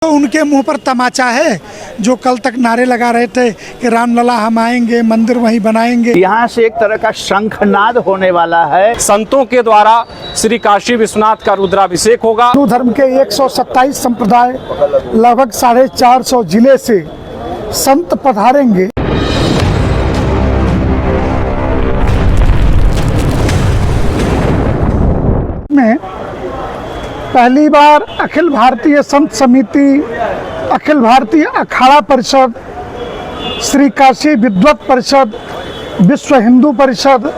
तो उनके मुंह पर तमाचा है जो कल तक नारे लगा रहे थे कि रामलला हम आएंगे, मंदिर वहीं बनाएंगे। यहाँ से एक तरह का शंखनाद होने वाला है। संतों के द्वारा श्री काशी विश्वनाथ का रुद्राभिषेक होगा। हिंदू धर्म के 127 संप्रदाय लगभग 450 जिले से संत पधारेंगे। में पहली बार अखिल भारतीय संत समिति, अखिल भारतीय अखाड़ा परिषद, श्री काशी विद्वत परिषद, विश्व हिंदू परिषद,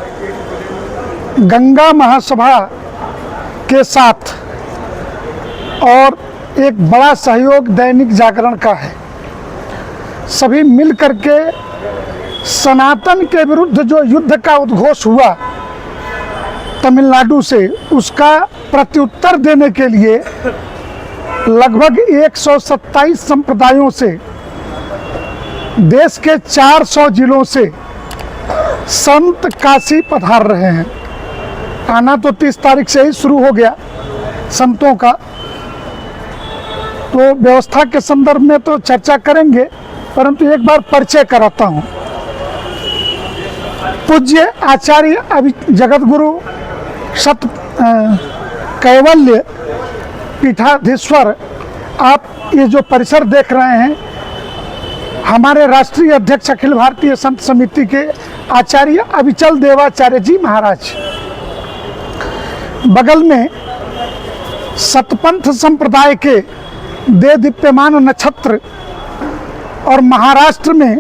गंगा महासभा के साथ और एक बड़ा सहयोग दैनिक जागरण का है। सभी मिल करके सनातन के विरुद्ध जो युद्ध का उद्घोष हुआ तमिलनाडु से, उसका प्रत्युत्तर देने के लिए लगभग 127 संप्रदायों से देश के 400 जिलों से संत काशी पधार रहे हैं। आना तो 30 तारीख से ही शुरू हो गया संतों का, तो व्यवस्था के संदर्भ में तो चर्चा करेंगे, परंतु एक बार परिचय कराता हूँ। पूज्य आचार्य जगतगुरु सत कैवल्य पीठाधीश्वर, आप ये जो परिसर देख रहे हैं, हमारे राष्ट्रीय अध्यक्ष अखिल भारतीय संत समिति के आचार्य अविचल देवाचार्य जी महाराज, बगल में सतपंथ संप्रदाय के दे दीप्यमान नक्षत्र, और महाराष्ट्र में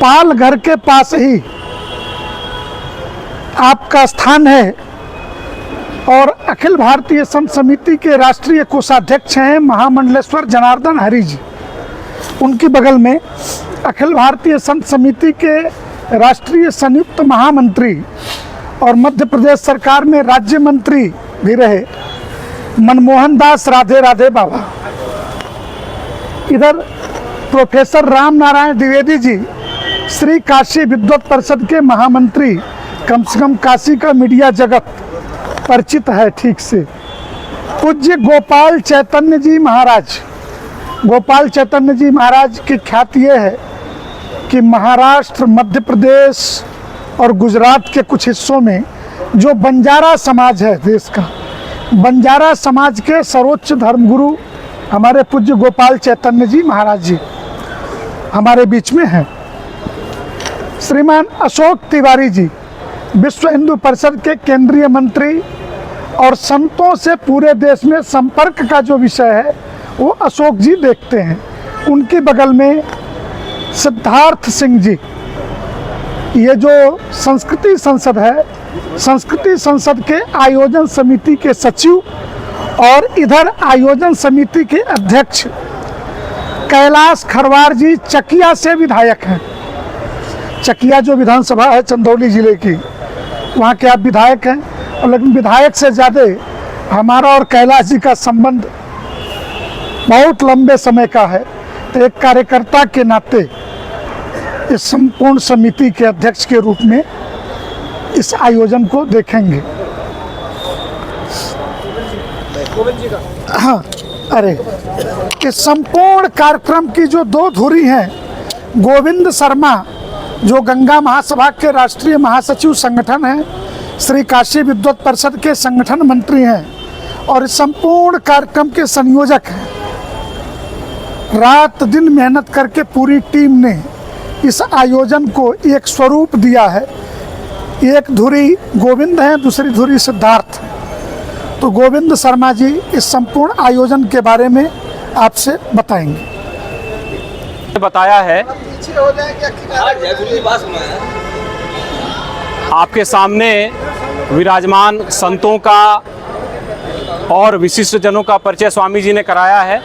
पालघर के पास ही आपका स्थान है, और अखिल भारतीय संत समिति के राष्ट्रीय कोषाध्यक्ष हैं महामंडलेश्वर जनार्दन हरि जी। उनकी बगल में अखिल भारतीय संत समिति के राष्ट्रीय संयुक्त महामंत्री और मध्य प्रदेश सरकार में राज्य मंत्री भी रहे मनमोहन दास राधे राधे बाबा। इधर प्रोफेसर राम नारायण द्विवेदी जी, श्री काशी विद्वत परिषद के महामंत्री। कम से कम काशी का मीडिया जगत परिचित है ठीक से। पूज्य गोपाल चैतन्य जी महाराज, गोपाल चैतन्य जी महाराज की ख्याति ये है कि महाराष्ट्र, मध्य प्रदेश और गुजरात के कुछ हिस्सों में जो बंजारा समाज है देश का, बंजारा समाज के सर्वोच्च धर्मगुरु हमारे पूज्य गोपाल चैतन्य जी महाराज जी हमारे बीच में हैं। श्रीमान अशोक तिवारी जी, विश्व हिंदू परिषद के केंद्रीय मंत्री, और संतों से पूरे देश में संपर्क का जो विषय है वो अशोक जी देखते हैं। उनके बगल में सिद्धार्थ सिंह जी, ये जो संस्कृति संसद है, संस्कृति संसद के आयोजन समिति के सचिव, और इधर आयोजन समिति के अध्यक्ष कैलाश खरवार जी चकिया से विधायक हैं। चकिया जो विधानसभा है चंदौली जिले की, वहाँ के आप विधायक हैं। और लेकिन विधायक से ज़्यादा हमारा और कैलाश जी का संबंध बहुत लंबे समय का है, तो एक कार्यकर्ता के नाते इस संपूर्ण समिति के अध्यक्ष के रूप में इस आयोजन को देखेंगे। हाँ, अरे इस संपूर्ण कार्यक्रम की जो दो धुरी हैं, गोविंद शर्मा जो गंगा महासभा के राष्ट्रीय महासचिव संगठन हैं, श्री काशी विद्वत परिषद के संगठन मंत्री हैं, और इस संपूर्ण कार्यक्रम के संयोजक हैं। रात दिन मेहनत करके पूरी टीम ने इस आयोजन को एक स्वरूप दिया है। एक धुरी गोविंद है, दूसरी धुरी सिद्धार्थ है। तो गोविंद शर्मा जी इस संपूर्ण आयोजन के बारे में आपसे बताएंगे। बताया है आपके सामने विराजमान संतों का और विशिष्ट जनों का परिचय स्वामी जी ने कराया है,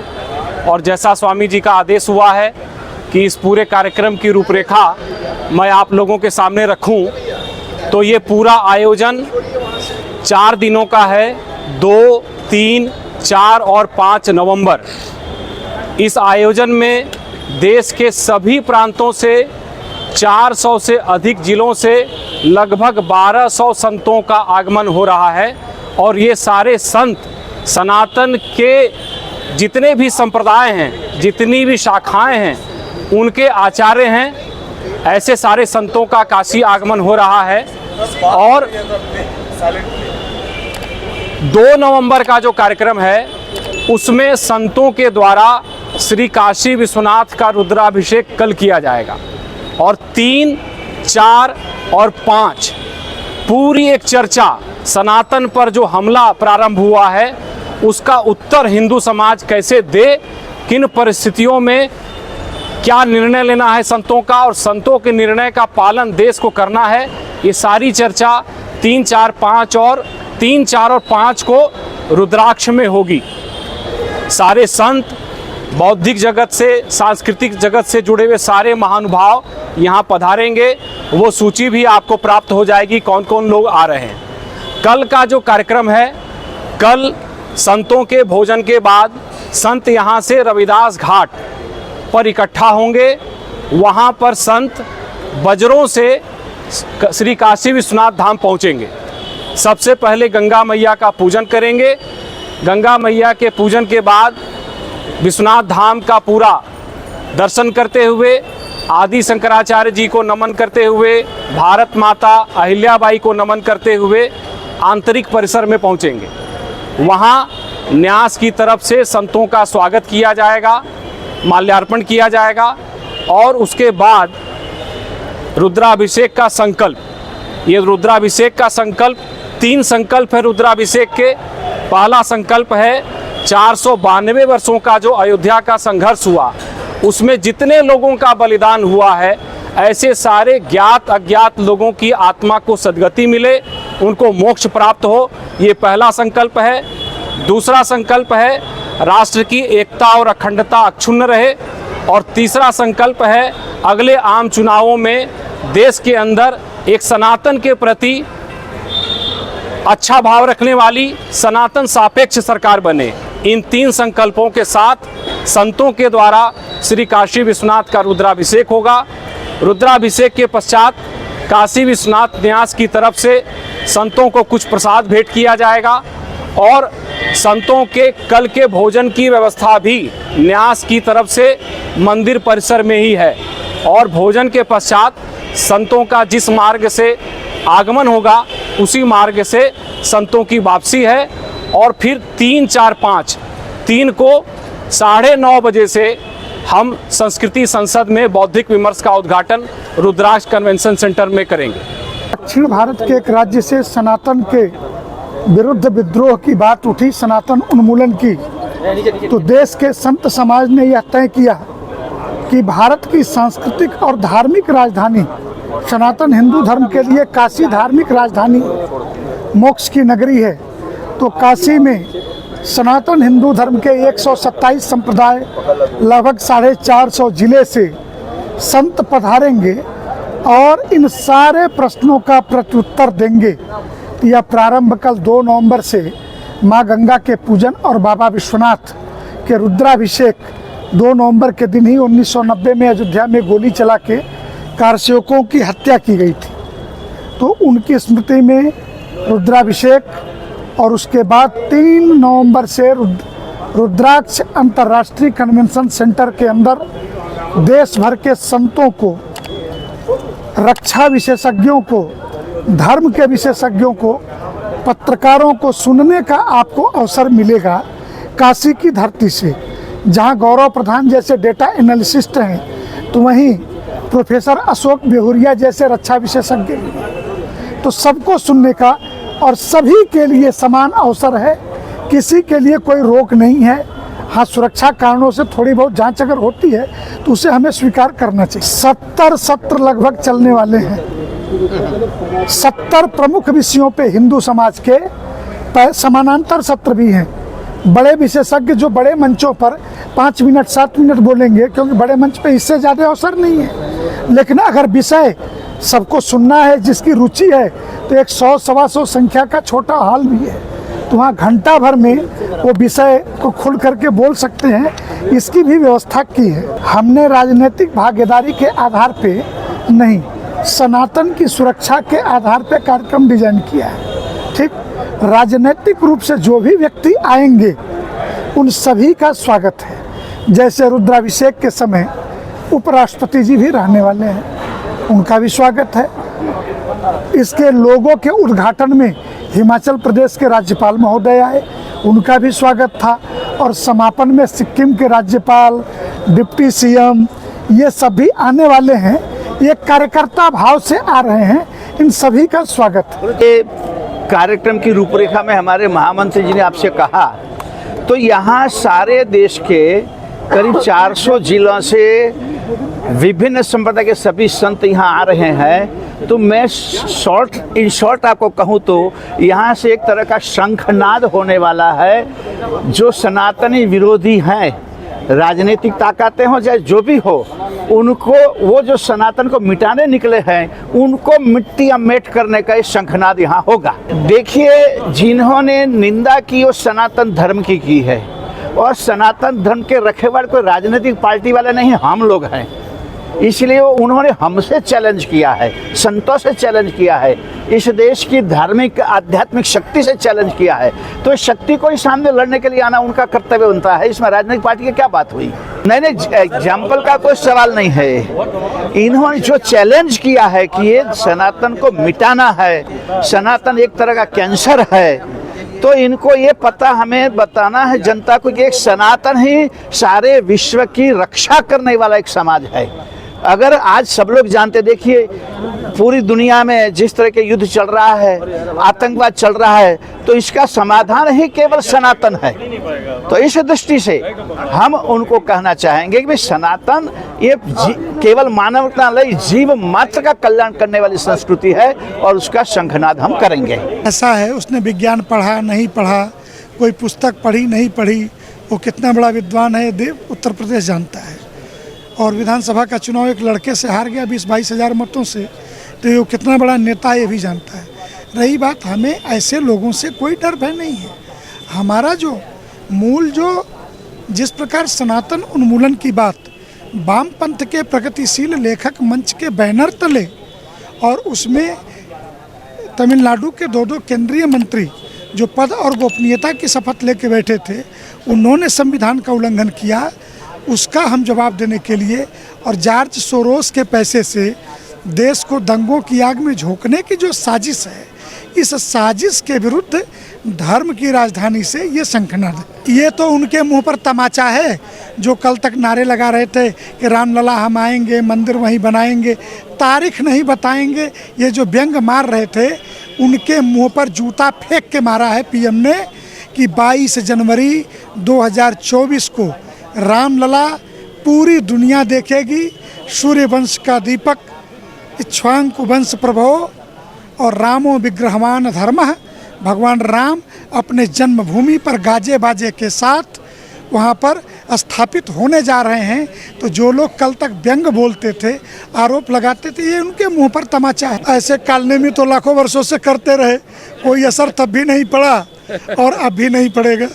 और जैसा स्वामी जी का आदेश हुआ है कि इस पूरे कार्यक्रम की रूपरेखा मैं आप लोगों के सामने रखूं, तो ये पूरा आयोजन 4 दिनों का है, 2, 3, 4 और 5 नवंबर। इस आयोजन में देश के सभी प्रांतों से 400 से अधिक जिलों से लगभग 1200 संतों का आगमन हो रहा है, और ये सारे संत सनातन के जितने भी संप्रदाय हैं, जितनी भी शाखाएं हैं, उनके आचार्य हैं। ऐसे सारे संतों का काशी आगमन हो रहा है। और 2 नवंबर का जो कार्यक्रम है उसमें संतों के द्वारा श्री काशी विश्वनाथ का रुद्राभिषेक कल किया जाएगा। और 3, 4 और 5 पूरी एक चर्चा सनातन पर जो हमला प्रारंभ हुआ है उसका उत्तर हिंदू समाज कैसे दे, किन परिस्थितियों में क्या निर्णय लेना है संतों का, और संतों के निर्णय का पालन देश को करना है, ये सारी चर्चा 3, 4, 5 और 3, 4 और 5 को रुद्राक्ष में होगी। सारे संत, बौद्धिक जगत से, सांस्कृतिक जगत से जुड़े हुए सारे महानुभाव यहाँ पधारेंगे। वो सूची भी आपको प्राप्त हो जाएगी कौन कौन लोग आ रहे हैं। कल का जो कार्यक्रम है, कल संतों के भोजन के बाद संत यहाँ से रविदास घाट पर इकट्ठा होंगे। वहाँ पर संत बजरों से श्री काशी विश्वनाथ धाम पहुँचेंगे। सबसे पहले गंगा मैया का पूजन करेंगे। गंगा मैया के पूजन के बाद विश्वनाथ धाम का पूरा दर्शन करते हुए, आदि शंकराचार्य जी को नमन करते हुए, भारत माता अहिल्याबाई को नमन करते हुए आंतरिक परिसर में पहुंचेंगे। वहां न्यास की तरफ से संतों का स्वागत किया जाएगा, माल्यार्पण किया जाएगा और उसके बाद रुद्राभिषेक का संकल्प। ये रुद्राभिषेक का संकल्प 3 संकल्प है रुद्राभिषेक के। पहला संकल्प है 492 वर्षों का जो अयोध्या का संघर्ष हुआ, उसमें जितने लोगों का बलिदान हुआ है, ऐसे सारे ज्ञात अज्ञात लोगों की आत्मा को सद्गति मिले, उनको मोक्ष प्राप्त हो, ये पहला संकल्प है। दूसरा संकल्प है राष्ट्र की एकता और अखंडता अक्षुण्ण रहे। और तीसरा संकल्प है अगले आम चुनावों में देश के अंदर एक सनातन के प्रति अच्छा भाव रखने वाली सनातन सापेक्ष सरकार बने। इन 3 संकल्पों के साथ संतों के द्वारा श्री काशी विश्वनाथ का रुद्राभिषेक होगा। रुद्राभिषेक के पश्चात काशी विश्वनाथ न्यास की तरफ से संतों को कुछ प्रसाद भेंट किया जाएगा और संतों के कल के भोजन की व्यवस्था भी न्यास की तरफ से मंदिर परिसर में ही है। और भोजन के पश्चात संतों का जिस मार्ग से आगमन होगा उसी मार्ग से संतों की वापसी है। और फिर 3, 4, 5 3 को 9:30 बजे से हम संस्कृति संसद में बौद्धिक विमर्श का उद्घाटन रुद्राक्ष कन्वेंशन सेंटर में करेंगे। दक्षिण भारत के एक राज्य से सनातन के विरुद्ध विद्रोह की बात उठी, सनातन उन्मूलन की, तो देश के संत समाज ने यह तय किया कि भारत की सांस्कृतिक और धार्मिक राजधानी, सनातन हिंदू धर्म के लिए काशी धार्मिक राजधानी, मोक्ष की नगरी है। तो काशी में सनातन हिंदू धर्म के 127 संप्रदाय, लगभग 450 जिले से संत पधारेंगे और इन सारे प्रश्नों का प्रत्युत्तर देंगे। यह प्रारंभ कल 2 नवंबर से माँ गंगा के पूजन और बाबा विश्वनाथ के रुद्राभिषेक 2 नवंबर के दिन ही 1990 में अयोध्या में गोली चला के कारसेवकों की हत्या की गई थी, तो उनकी स्मृति में रुद्राभिषेक। और उसके बाद 3 नवंबर से रुद्राक्ष अंतर्राष्ट्रीय कन्वेंशन सेंटर के अंदर देश भर के संतों को, रक्षा विशेषज्ञों को, धर्म के विशेषज्ञों को, पत्रकारों को सुनने का आपको अवसर मिलेगा। काशी की धरती से जहां गौरव प्रधान जैसे डेटा एनालिसिस्ट हैं, तो वहीं प्रोफेसर अशोक बेहुरिया जैसे रक्षा विशेषज्ञ, तो सबको सुनने का और सभी के लिए समान अवसर है, किसी के लिए कोई रोक नहीं है। हाँ, सुरक्षा कारणों से थोड़ी बहुत जांच अगर होती है तो उसे हमें स्वीकार करना चाहिए। 70 सत्र लगभग चलने वाले हैं। 70 प्रमुख विषयों पे हिंदू समाज के समानांतर सत्र भी हैं। बड़े विशेषज्ञ जो बड़े मंचों पर 5 मिनट 7 मिनट बोलेंगे, क्योंकि बड़े मंच पे इससे ज़्यादा अवसर नहीं है। लेकिन अगर विषय सबको सुनना है, जिसकी रुचि है, तो एक 100-125 संख्या का छोटा हॉल भी है, तो वहाँ घंटा भर में वो विषय को खुल करके बोल सकते हैं। इसकी भी व्यवस्था की है। हमने राजनीतिक भागीदारी के आधार पे नहीं, सनातन की सुरक्षा के आधार पे कार्यक्रम डिजाइन किया है। ठीक, राजनीतिक रूप से जो भी व्यक्ति आएंगे उन सभी का स्वागत है। जैसे रुद्राभिषेक के समय उपराष्ट्रपति जी भी रहने वाले हैं, उनका भी स्वागत है। इसके लोगों के उद्घाटन में हिमाचल प्रदेश के राज्यपाल महोदय आए, उनका भी स्वागत था। और समापन में सिक्किम के राज्यपाल, डिप्टी सीएम, ये सभी आने वाले हैं। ये कार्यकर्ता भाव से आ रहे हैं, इन सभी का स्वागत है। ये कार्यक्रम की रूपरेखा में हमारे महामंत्री जी ने आपसे कहा, तो यहाँ सारे देश के करीब 400 जिलों से विभिन्न संप्रदाय के सभी संत यहाँ आ रहे हैं। तो मैं इन शॉर्ट आपको कहूँ तो यहाँ से एक तरह का शंखनाद होने वाला है। जो सनातनी विरोधी हैं, राजनीतिक ताकतें हो चाहे जो भी हो, उनको, वो जो सनातन को मिटाने निकले हैं, उनको मिट्टी अमेट करने का शंखनाद यहाँ होगा। देखिए, जिन्होंने निंदा की वो सनातन धर्म की है, और सनातन धर्म के रखेवाल कोई राजनीतिक पार्टी वाले नहीं, हम लोग हैं। इसलिए उन्होंने हमसे चैलेंज किया है, संतों से चैलेंज किया है, इस देश की धार्मिक आध्यात्मिक शक्ति से चैलेंज किया है। तो इस शक्ति को ही सामने लड़ने के लिए आना उनका कर्तव्य बनता है। इसमें राजनीतिक पार्टी की क्या बात हुई? नहीं, एग्जाम्पल का कोई सवाल नहीं है। इन्होंने जो चैलेंज किया है कि ये सनातन को मिटाना है, सनातन एक तरह का कैंसर है, तो इनको ये पता हमें बताना है जनता को कि एक सनातन ही सारे विश्व की रक्षा करने वाला एक समाज है। अगर आज सब लोग जानते, देखिए पूरी दुनिया में जिस तरह के युद्ध चल रहा है, आतंकवाद चल रहा है, तो इसका समाधान ही केवल सनातन है। तो इस दृष्टि से हम उनको कहना चाहेंगे कि सनातन ये केवल मानवता नहीं, जीव मात्र का कल्याण करने वाली संस्कृति है, और उसका शंखनाद हम करेंगे। ऐसा है, उसने विज्ञान पढ़ा नहीं पढ़ा, कोई पुस्तक पढ़ी नहीं पढ़ी, वो कितना बड़ा विद्वान है उत्तर प्रदेश जानता है। और विधानसभा का चुनाव एक लड़के से हार गया 20-22 हज़ार मतों से, तो ये कितना बड़ा नेता ये भी जानता है। रही बात, हमें ऐसे लोगों से कोई डर भय नहीं है। हमारा जो मूल, जो जिस प्रकार सनातन उन्मूलन की बात वामपंथ के प्रगतिशील लेखक मंच के बैनर तले, और उसमें तमिलनाडु के 2 केंद्रीय मंत्री जो पद और गोपनीयता की शपथ लेके बैठे थे, उन्होंने संविधान का उल्लंघन किया। उसका हम जवाब देने के लिए, और जॉर्ज सोरोस के पैसे से देश को दंगों की आग में झोंकने की जो साजिश है, इस साजिश के विरुद्ध धर्म की राजधानी से ये शंखनाद, ये तो उनके मुंह पर तमाचा है। जो कल तक नारे लगा रहे थे कि रामलला हम आएंगे, मंदिर वहीं बनाएंगे, तारीख नहीं बताएंगे, ये जो व्यंग मार रहे थे, उनके मुंह पर जूता फेंक के मारा है पीएम ने कि 22 जनवरी 2024 को रामलला पूरी दुनिया देखेगी। सूर्यवंश का दीपक, इक्ष्वाकु वंश प्रभो और रामो विग्रहवान धर्मः, भगवान राम अपने जन्मभूमि पर गाजे बाजे के साथ वहाँ पर स्थापित होने जा रहे हैं। तो जो लोग कल तक व्यंग बोलते थे, आरोप लगाते थे, ये उनके मुंह पर तमाचा है। ऐसे कालने में तो लाखों वर्षों से करते रहे, कोई असर तब भी नहीं पड़ा और अब भी नहीं पड़ेगा।